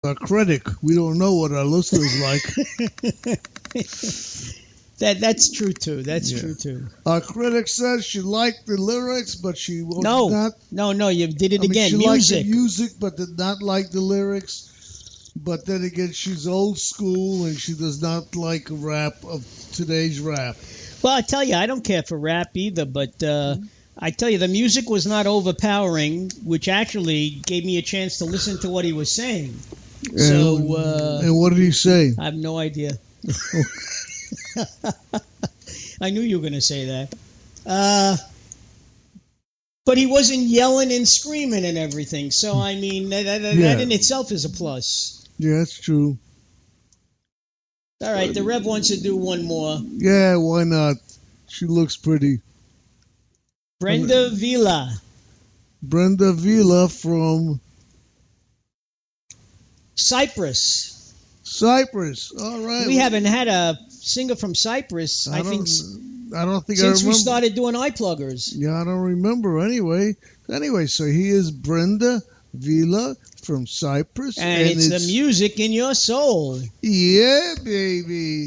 Our critic. We don't know what our listeners like. That's true too. That's true too. Our critic says she liked the lyrics, but she was not. No, you did it again. She music. liked the music, but did not like the lyrics. But then again, she's old school, and she does not like rap of today's rap. Well, I tell you, I don't care for rap either, but I tell you, the music was not overpowering, which actually gave me a chance to listen to what he was saying. And what did he say? I have no idea. I knew you were going to say that. But he wasn't yelling and screaming and everything. So, I mean, that in itself is a plus. Yeah, that's true. All right, the Rev wants to do one more. Yeah, why not? She looks pretty. Brenda Vila. Brenda Vila from Cyprus. Cyprus. All right. We haven't had a singer from Cyprus, I think since we started doing eye pluggers. Yeah, I don't remember anyway. So he is Brenda Vila from Cyprus. And it's the music in your soul. Yeah, baby.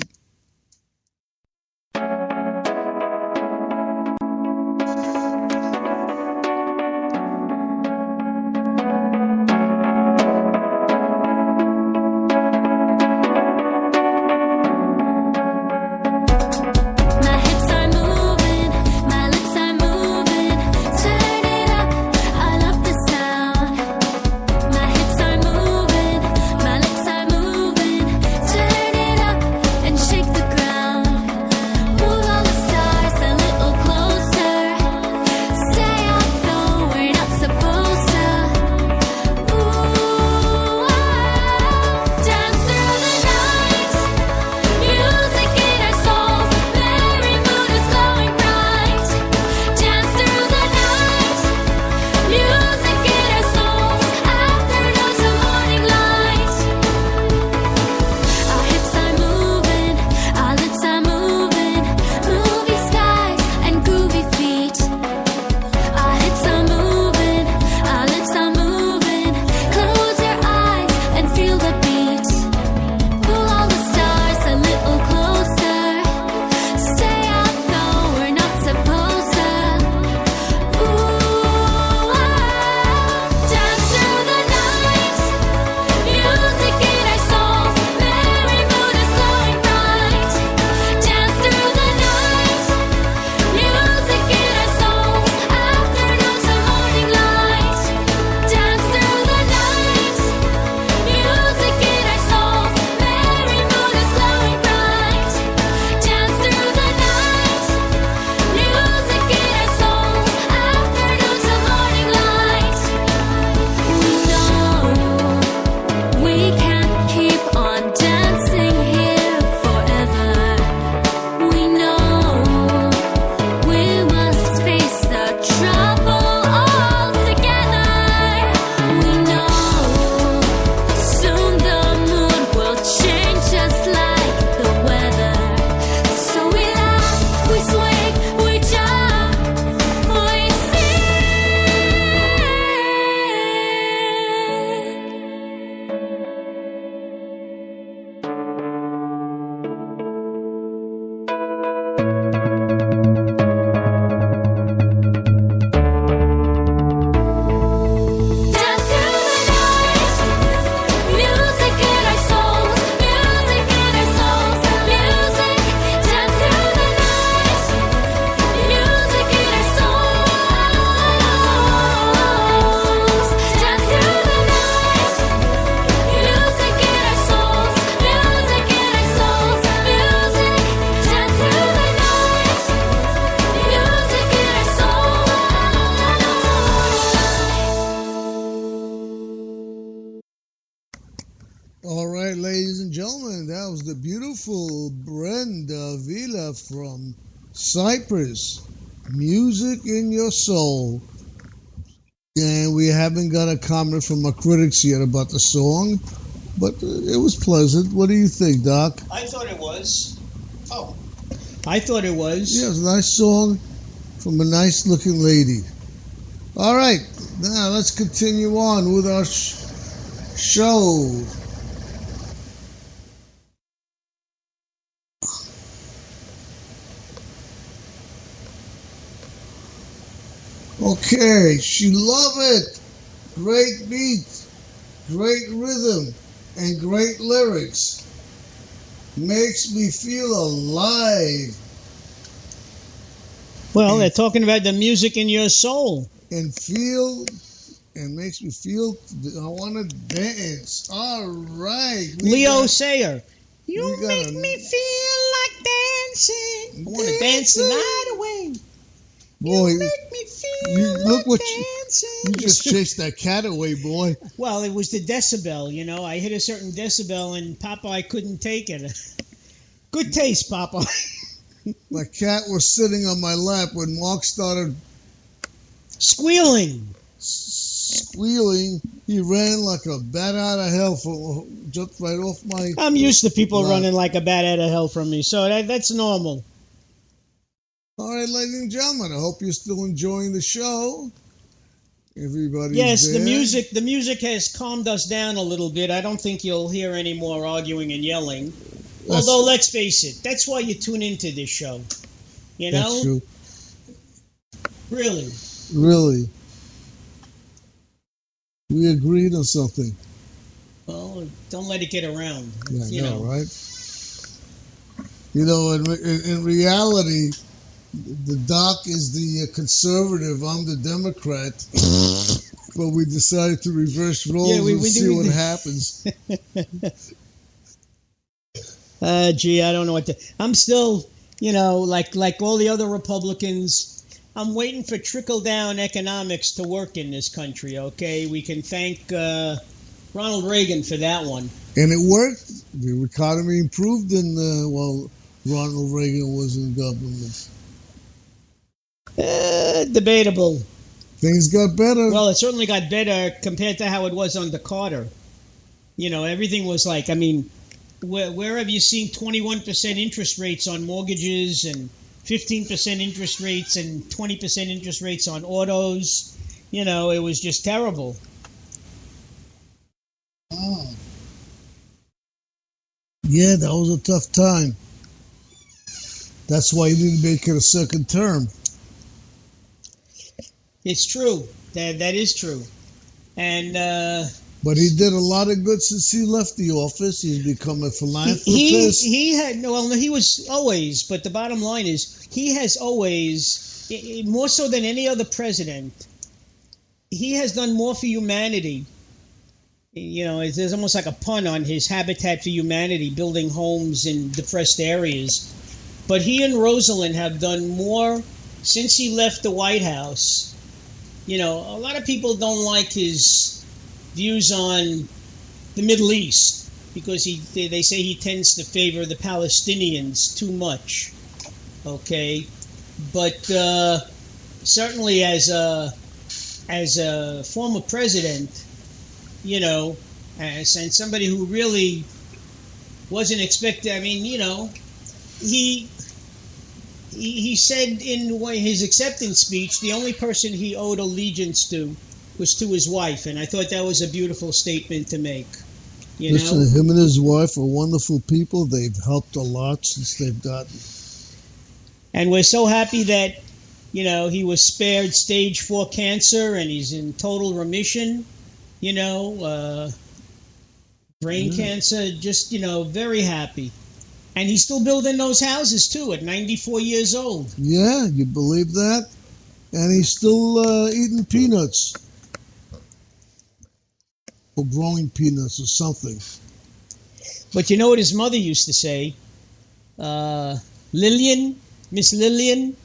All right, ladies and gentlemen, that was the beautiful Brenda Vila from Cyprus. Music in your soul. And we haven't got a comment from our critics yet about the song, but it was pleasant. What do you think, Doc? I thought it was. Oh. I thought it was. Yeah, it was a nice song from a nice-looking lady. All right, now let's continue on with our show. Okay, she love it. Great beat, great rhythm, and great lyrics. Makes me feel alive. Well, they're talking about the music in your soul. And makes me feel, I want to dance. All right. Leo Sayer. You make me feel like dancing. I want to dance the night away. Boy, you make me feel like dancing. You just chased that cat away, boy. Well, it was the decibel, you know. I hit a certain decibel and Popeye couldn't take it. Good taste, Popeye. My cat was sitting on my lap when Mark started squealing. He ran like a bat out of hell, jumped right off my... I'm used to people running like a bat out of hell from me, so that's normal. All right, ladies and gentlemen, I hope you're still enjoying the show. Everybody's Yes, there. the music has calmed us down a little bit. I don't think you'll hear any more arguing and yelling. Although, let's face it, that's why you tune into this show. You know? That's true. Really. We agreed on something. Well, don't let it get around. Yeah, you know, right? You know, in reality, the doc is the conservative, I'm the Democrat. But we decided to reverse roles and see what happens. Gee, I don't know what to... I'm still, you know, like all the other Republicans... I'm waiting for trickle-down economics to work in this country, okay? We can thank Ronald Reagan for that one. And it worked. The economy improved while Ronald Reagan was in government. Debatable. Things got better. Well, it certainly got better compared to how it was under Carter. You know, everything was like, I mean, where have you seen 21% interest rates on mortgages and 15% interest rates and 20% interest rates on autos? You know, it was just terrible. Oh. Yeah, that was a tough time. That's why you didn't make it a second term. It's true. That is true. And but he did a lot of good since he left the office. He's become a philanthropist. He was always, but the bottom line is he has always, more so than any other president, he has done more for humanity. You know, there's almost like a pun on his Habitat for Humanity, building homes in depressed areas. But he and Rosalind have done more since he left the White House. You know, a lot of people don't like his views on the Middle East because they say he tends to favor the Palestinians too much. Okay, but certainly as a former president, you know, and somebody who really wasn't expected. I mean, you know, he said in his acceptance speech the only person he owed allegiance to was to his wife, and I thought that was a beautiful statement to make. Listen, him and his wife are wonderful people. They've helped a lot since they've gotten. And we're so happy that, you know, he was spared stage 4 cancer and he's in total remission. You know, brain cancer, just, you know, very happy. And he's still building those houses, too, at 94 years old. Yeah, you believe that? And he's still eating peanuts. Or growing peanuts or something. But you know what his mother used to say? Miss Lillian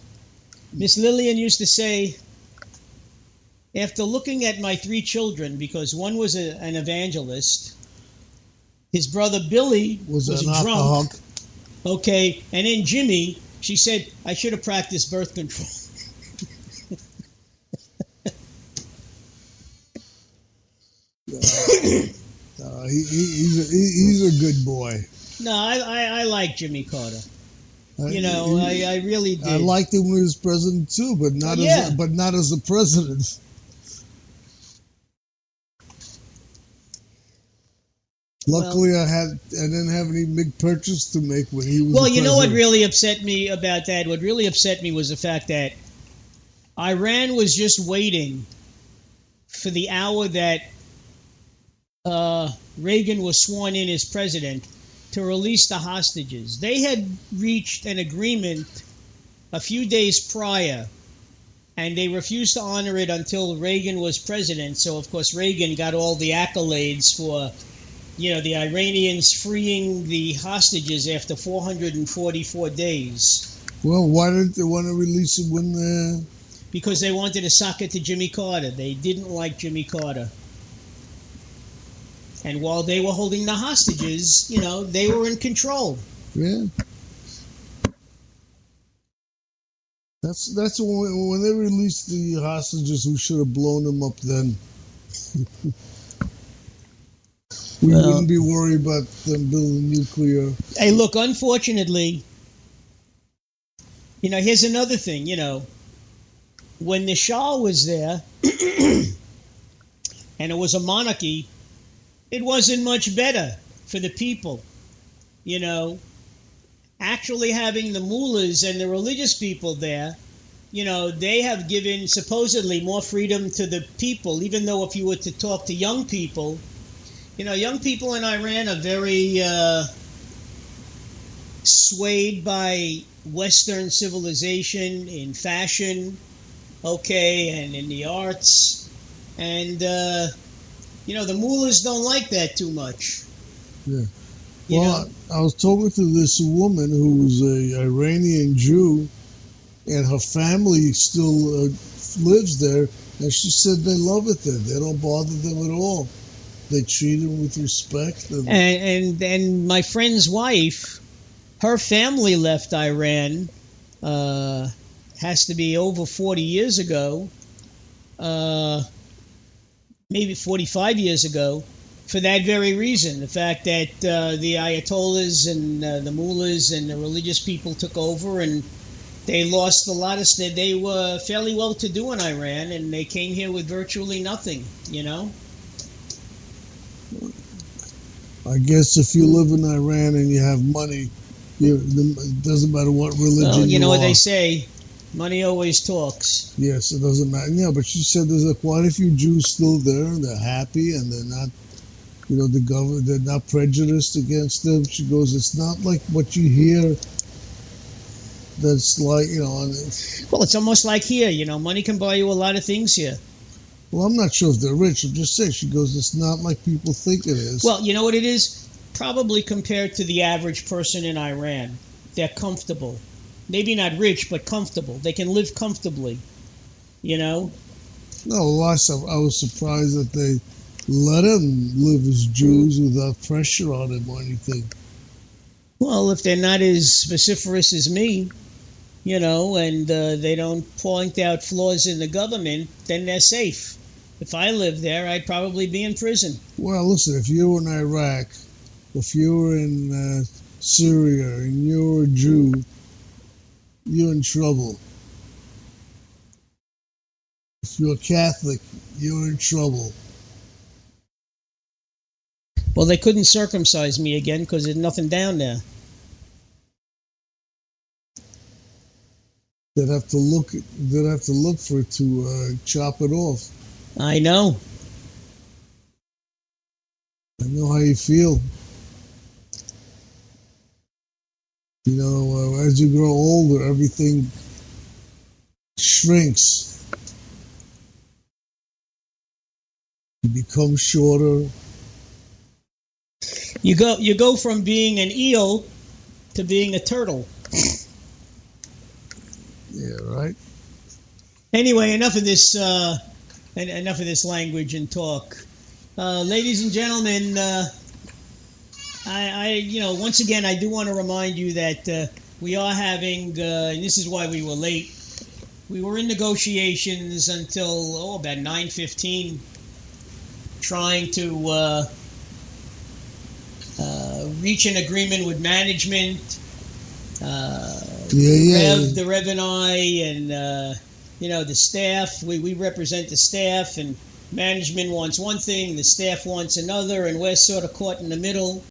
used to say, after looking at my 3 children, because one was an evangelist, his brother Billy was a drunk. Alcoholic. Okay, and then Jimmy, she said, I should have practiced birth control. He's a good boy. No, I like Jimmy Carter. You know, I really did. I liked him when he was president too, but not as a president. Luckily, I didn't have any big purchase to make when he was. Well, you know what really upset me about that? What really upset me was the fact that Iran was just waiting for the hour that Reagan was sworn in as president to release the hostages. They had reached an agreement a few days prior, and they refused to honor it until Reagan was president. So, of course, Reagan got all the accolades for, the Iranians freeing the hostages after 444 days. Well, why didn't they want to release it when... Because they wanted to sock it to Jimmy Carter. They didn't like Jimmy Carter. And while they were holding the hostages, they were in control. Yeah. That's when they released the hostages, we should have blown them up then. We wouldn't be worried about them building nuclear. Hey, look, unfortunately, here's another thing, when the Shah was there and it was a monarchy, it wasn't much better for the people. Actually having the mullahs and the religious people there, they have given supposedly more freedom to the people, even though if you were to talk to young people, young people in Iran are very swayed by Western civilization in fashion, and in the arts. And, the mullahs don't like that too much. Yeah. Well, I was talking to this woman who was an Iranian Jew, and her family still lives there, and she said they love it there. They don't bother them at all. They treat them with respect. And my friend's wife, her family left Iran, has to be over 40 years ago, maybe 45 years ago, for that very reason. The fact that the Ayatollahs and the mullahs and the religious people took over, and they lost a lot of... They were fairly well-to-do in Iran, and they came here with virtually nothing, I guess if you live in Iran and you have money, it doesn't matter what religion you are. Well, you know what they say, money always talks. Yes, it doesn't matter. Yeah, but she said there's quite a few Jews still there, and they're happy, and they're not, the government, they're not prejudiced against them. She goes, it's not like what you hear that's like, Well, it's almost like here, money can buy you a lot of things here. Well, I'm not sure if they're rich. I'm just saying, she goes, it's not like people think it is. Well, you know what it is? Probably compared to the average person in Iran. They're comfortable. Maybe not rich, but comfortable. They can live comfortably, No, last time I was surprised that they let them live as Jews without pressure on them or anything. Well, if they're not as vociferous as me, and they don't point out flaws in the government, then they're safe. If I lived there, I'd probably be in prison. Well, listen, if you were in Iraq, if you were in Syria, and you're a Jew, you're in trouble. If you're Catholic, you're in trouble. Well, they couldn't circumcise me again because there's nothing down there. They'd have to look for it to chop it off. I know. I know how you feel. As you grow older, everything shrinks. You become shorter. You go from being an eel to being a turtle. Yeah, right. Anyway, enough of this language and talk. Ladies and gentlemen, I once again, I do want to remind you that we are having, and this is why we were late. We were in negotiations until about 9:15, trying to reach an agreement with management. The Rev and I, and the staff. We represent the staff, and management wants one thing, the staff wants another, and we're sort of caught in the middle.